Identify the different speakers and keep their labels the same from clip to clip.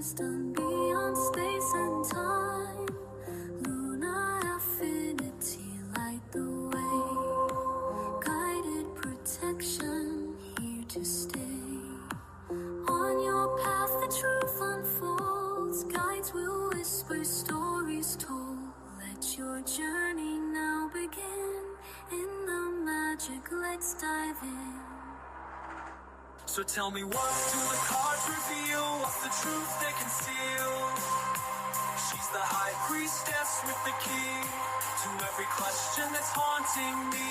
Speaker 1: wisdom beyond space and time. Lunar affinity, light the way. Guided protection, here to stay. On your path the truth unfolds. Guides will whisper, stories told. Let your journey now begin. In the magic, let's dive in. So tell me, what do the cards reveal? What's the truth they conceal? She's the high priestess with the key to every question that's haunting me.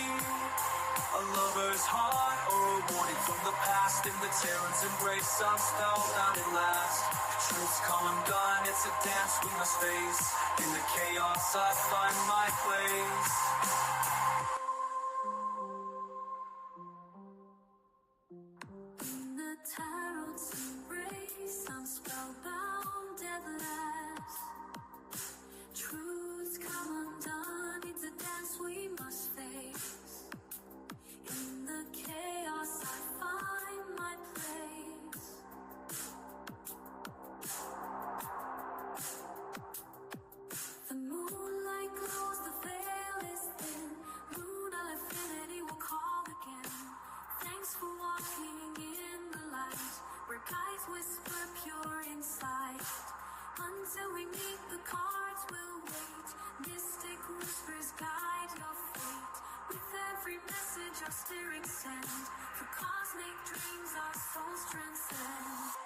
Speaker 1: A lover's heart or a warning from the past. In the Terran's embrace, I'm spellbound at last. Truth's come undone, it's a dance we must face. In the chaos, I find my place. Tarot's embrace, I'm spellbound at last. Truths come undone, it's a dance we must face. In the chaos, I find my place. The moonlight glows, the veil is thin. Lunar affinity will call again. Thanks for walking in the light, where guides whisper pure insight. Until we meet, the cards will wait. Mystic whispers guide your fate. With every message our spirits send, for cosmic dreams our souls transcend.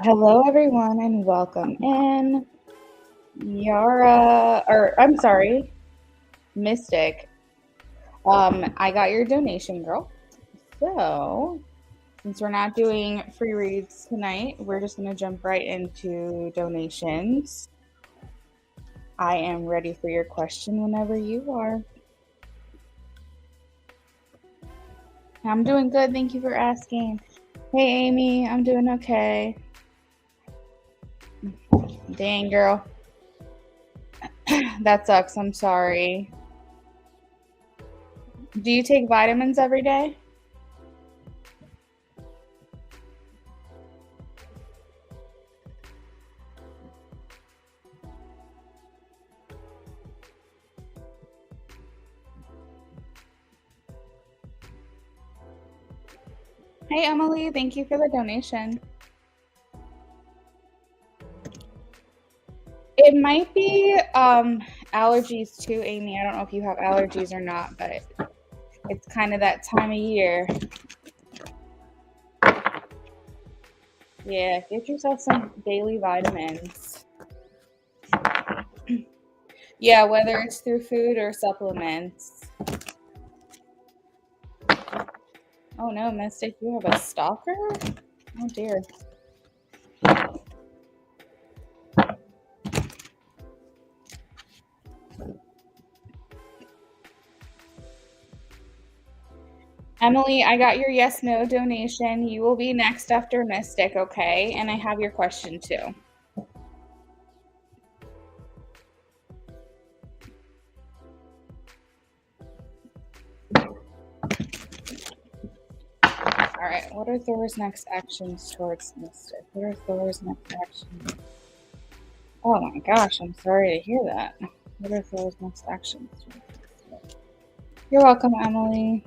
Speaker 2: Hello, everyone, and welcome in. Yara, or I'm sorry, Mystic. I got your donation, girl. So, since we're not doing free reads tonight, we're just going to jump right into donations. I am ready for your question whenever you are. I'm doing good. Thank you for asking. Hey, Amy, I'm doing okay. Dang, girl. That sucks. I'm sorry. Do you take vitamins every day? Hey, Emily. Thank you for the donation. It might be allergies too, Amy. I don't know if you have allergies or not, but it's kind of that time of year. Yeah, get yourself some daily vitamins. Yeah, whether it's through food or supplements. Oh no, Mystic, you have a stalker? Oh dear. Emily, I got your yes/no donation. You will be next after Mystic, okay? And I have your question too. All right, what are Thor's next actions towards Mystic? What are Thor's next actions? Oh my gosh, I'm sorry to hear that. What are Thor's next actions towards Mystic? You're welcome, Emily.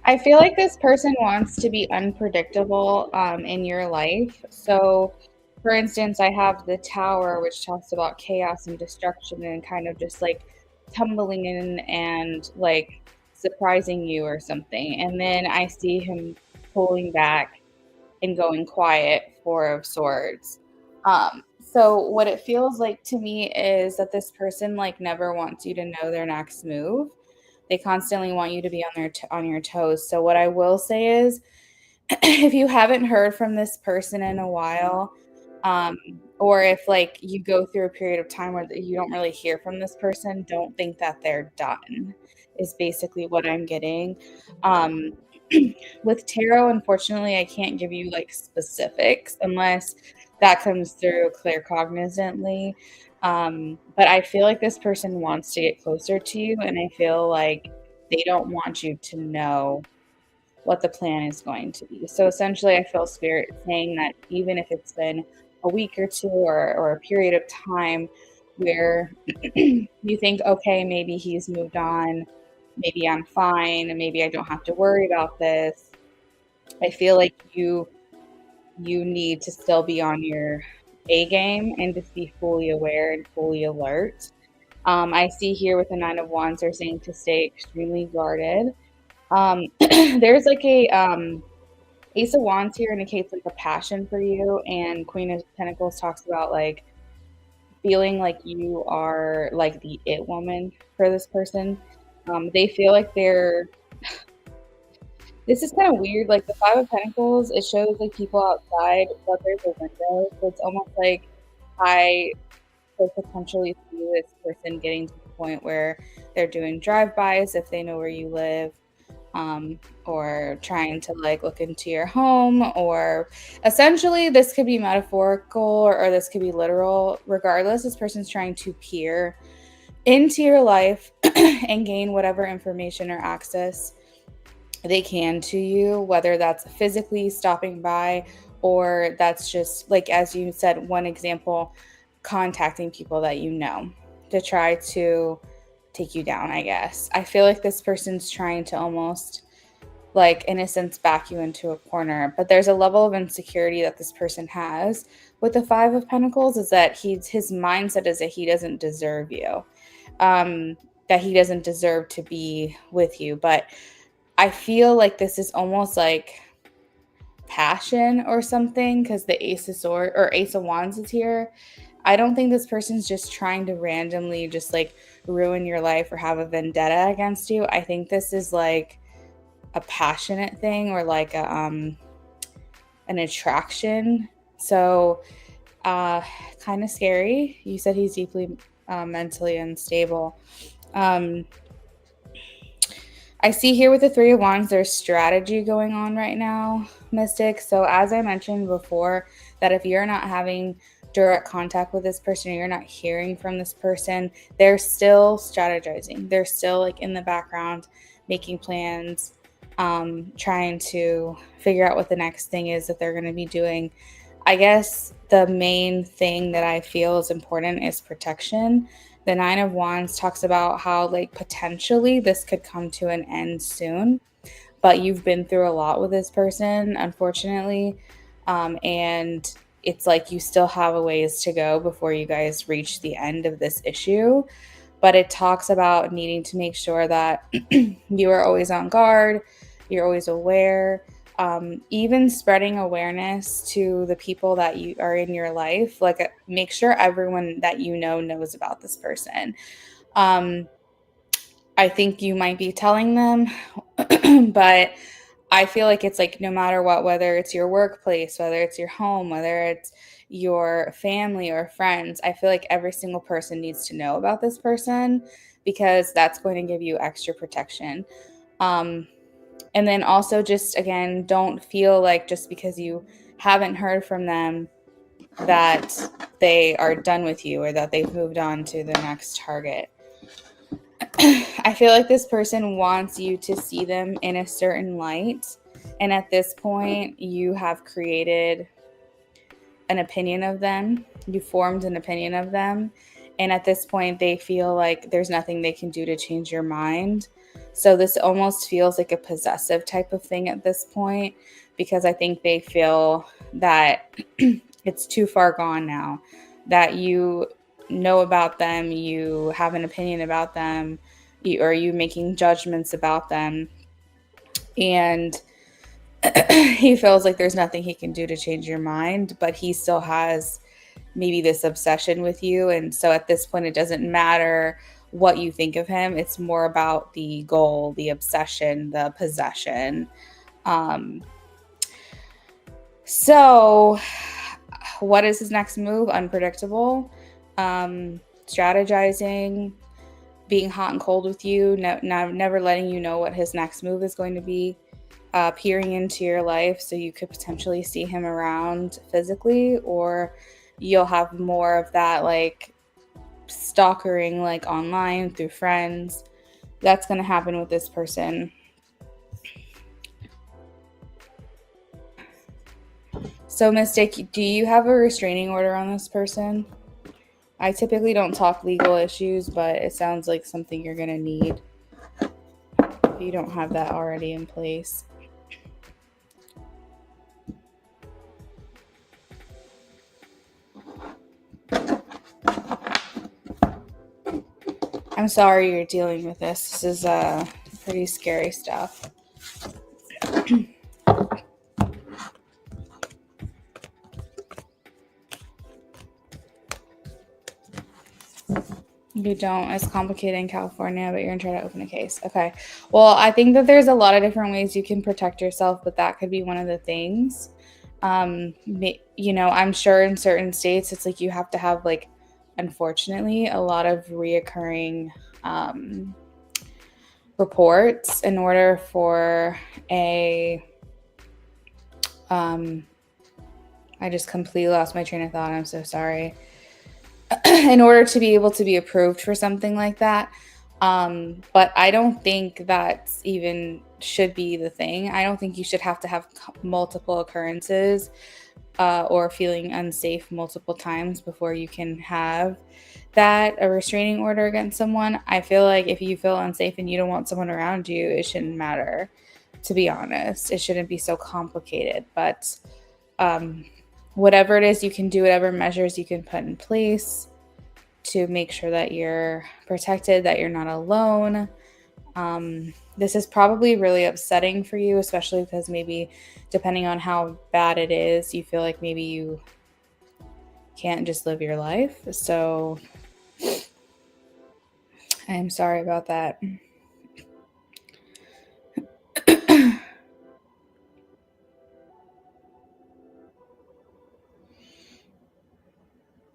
Speaker 2: I feel like this person wants to be unpredictable in your life. So, for instance, I have the Tower, which talks about chaos and destruction and kind of just like tumbling in and like surprising you or something. And then I see him pulling back and going quiet, Four of Swords. So what it feels like to me is that this person like never wants you to know their next move. They constantly want you to be on on your toes. So what I will say is if you haven't heard from this person in a while, um, or if like you go through a period of time where you don't really hear from this person, don't think that they're done, is basically what I'm getting. Um, with tarot, unfortunately, I can't give you like specifics unless that comes through claircognizantly. But I feel like this person wants to get closer to you, and I feel like they don't want you to know what the plan is going to be. So essentially, I feel spirit saying that even if it's been a week or two or a period of time where you think, okay, maybe he's moved on, maybe I'm fine, maybe I don't have to worry about this. I feel like you need to still be on your A game and just be fully aware and fully alert. I see here with the Nine of Wands, they're saying to stay extremely guarded. There's like a Ace of Wands here indicates like a passion for you, and Queen of Pentacles talks about like feeling like you are like the it woman for this person. They feel like they're. This is kind of weird. Like the Five of Pentacles, it shows like people outside, but there's a window, so it's almost like I could potentially see this person getting to the point where they're doing drive-bys if they know where you live, or trying to like look into your home, or essentially this could be metaphorical or this could be literal. Regardless, this person's trying to peer into your life and gain whatever information or access they can to you, whether that's physically stopping by or that's just like, as you said, one example, contacting people that you know to try to take you down, I guess. I feel like this person's trying to almost like in a sense back you into a corner, but there's a level of insecurity that this person has with the Five of Pentacles, is that his mindset is that he doesn't deserve you, that he doesn't deserve to be with you. But I feel like this is almost like passion or something, because the Ace of Sword or Ace of Wands is here. I don't think this person's just trying to randomly just like ruin your life or have a vendetta against you. I think this is like a passionate thing or like a an attraction. So kind of scary. You said he's deeply mentally unstable. Um, I see here with the Three of Wands, there's strategy going on right now, Mystic. So as I mentioned before, that if you're not having direct contact with this person or you're not hearing from this person, they're still strategizing. They're still like in the background making plans, trying to figure out what the next thing is that they're going to be doing. I guess the main thing that I feel is important is protection. The Nine of Wands talks about how, like, potentially this could come to an end soon, but you've been through a lot with this person, unfortunately. And it's like you still have a ways to go before you guys reach the end of this issue. But it talks about needing to make sure that you are always on guard, you're always aware, even spreading awareness to the people that you are in your life. Like, make sure everyone that you know knows about this person. Um, I think you might be telling them, but I feel like it's like no matter what, whether it's your workplace, whether it's your home, whether it's your family or friends, I feel like every single person needs to know about this person, because that's going to give you extra protection. Um, and then also, just again, don't feel like just because you haven't heard from them that they are done with you or that they've moved on to the next target. I feel like this person wants you to see them in a certain light. And at this point, you have created an opinion of them. You formed an opinion of them. And at this point, they feel like there's nothing they can do to change your mind. So this almost feels like a possessive type of thing at this point, because I think they feel that it's too far gone now, that you know about them, you have an opinion about them, or you making judgments about them, and he feels like there's nothing he can do to change your mind, but he still has maybe this obsession with you. And so at this point, it doesn't matter what you think of him. It's more about the goal, the obsession, the possession. Um, so what is his next move? Unpredictable. Strategizing, being hot and cold with you, never letting you know what his next move is going to be. Peering into your life so you could potentially see him around physically, or you'll have more of that like stalkering, like online through friends. That's going to happen with this person. So, Mystic, do you have a restraining order on this person? I typically don't talk legal issues, but it sounds like something you're going to need if you don't have that already in place. I'm sorry you're dealing with this. This is pretty scary stuff. You don't. It's complicated in California, but you're going to try to open a case. Okay. Well, I think that there's a lot of different ways you can protect yourself, but that could be one of the things. I'm sure in certain states, it's like you have to have, like, unfortunately, a lot of reoccurring reports in order for a. I just completely lost my train of thought. I'm so sorry. In order to be able to be approved for something like that. But I don't think that's even should be the thing. I don't think you should have to have multiple occurrences or feeling unsafe multiple times before you can have a restraining order against someone. I feel like if you feel unsafe and you don't want someone around you, it shouldn't matter, to be honest. It shouldn't be so complicated. But whatever it is you can do, whatever measures you can put in place to make sure that you're protected, that you're not alone. This is probably really upsetting for you, especially because maybe depending on how bad it is, you feel like maybe you can't just live your life. So I'm sorry about that.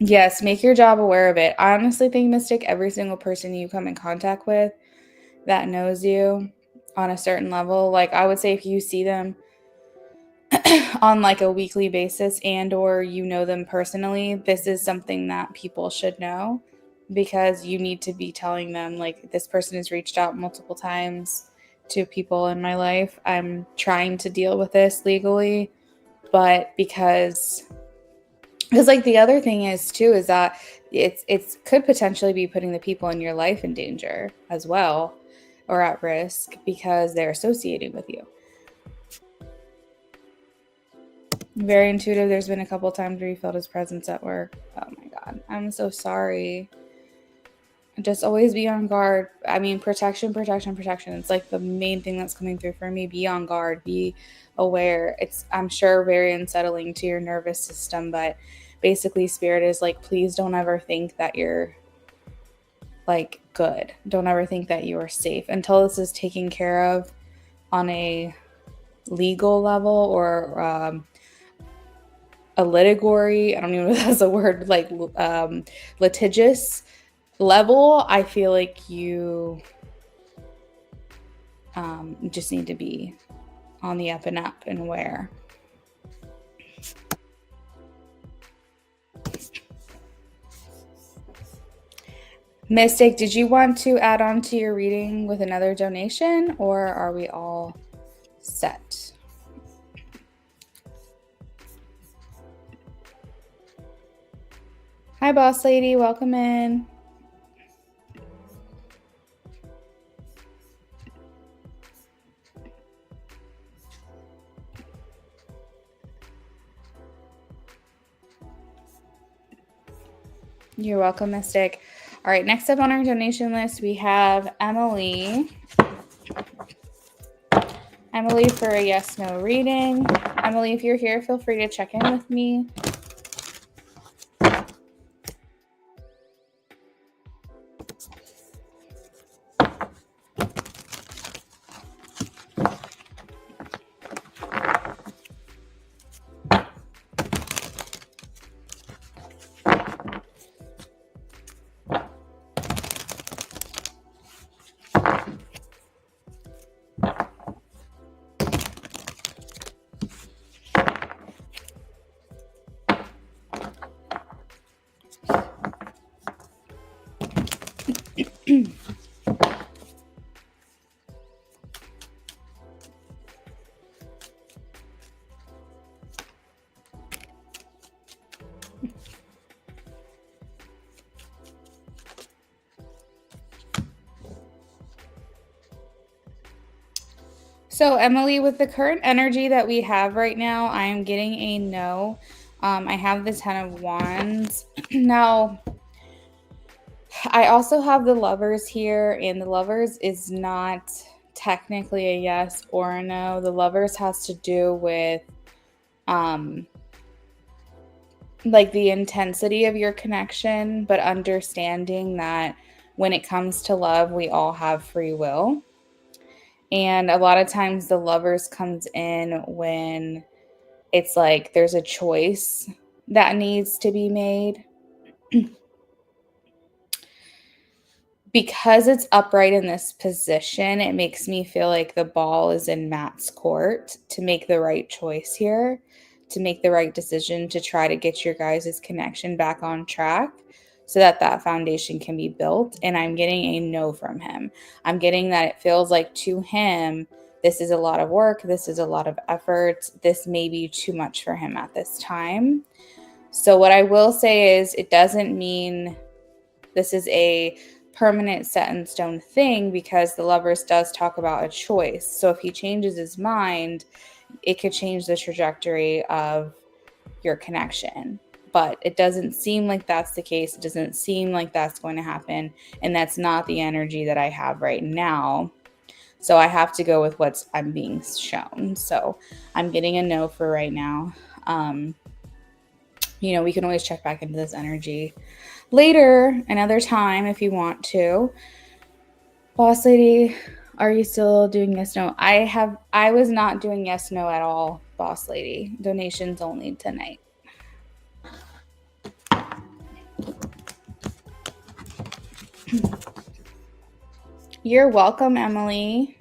Speaker 2: Yes, make your job aware of it. I honestly think, Mystic, every single person you come in contact with that knows you on a certain level, like I would say if you see them on like a weekly basis and or you know them personally, this is something that people should know, because you need to be telling them, like, this person has reached out multiple times to people in my life. I'm trying to deal with this legally, but because like the other thing is too is that it's could potentially be putting the people in your life in danger as well, or at risk, because they're associating with you. Very intuitive. There's been a couple times where you felt his presence at work. Oh my God. I'm so sorry. Just always be on guard. I mean, protection. It's like the main thing that's coming through for me. Be on guard. Be aware. It's, I'm sure, very unsettling to your nervous system, but basically Spirit is like, please don't ever think that you're like good. Don't ever think that you are safe until this is taken care of on a legal level, or a litigatory, I don't even know if that's a word, like litigious level. I feel like you just need to be on the up and up and aware. Mystic, did you want to add on to your reading with another donation, or are we all set? Hi, boss lady. Welcome in. You're welcome, Mystic. All right, next up on our donation list, we have Emily. Emily for a yes/no reading. Emily, if you're here, feel free to check in with me. So, Emily, with the current energy that we have right now, I am getting a no. I have the 10 of Wands. Now, I also have the Lovers here, and the Lovers is not technically a yes or a no. The Lovers has to do with like the intensity of your connection, but understanding that when it comes to love, we all have free will. And a lot of times the Lovers comes in when it's like there's a choice that needs to be made. Because it's upright in this position, it makes me feel like the ball is in Matt's court to make the right choice here, to make the right decision to try to get your guys' connection back on track so that that foundation can be built. And I'm getting a no from him. I'm getting that it feels like to him, this is a lot of work. This is a lot of effort. This may be too much for him at this time. So what I will say is it doesn't mean this is a permanent set in stone thing, because the Lovers does talk about a choice. So if he changes his mind, it could change the trajectory of your connection. But it doesn't seem like that's the case. It doesn't seem like that's going to happen. And that's not the energy that I have right now. So I have to go with what I'm being shown. So I'm getting a no for right now. We can always check back into this energy later, another time, if you want to. Boss lady, are you still doing yes no? I was not doing yes no at all, boss lady. Donations only tonight. You're welcome, Emily.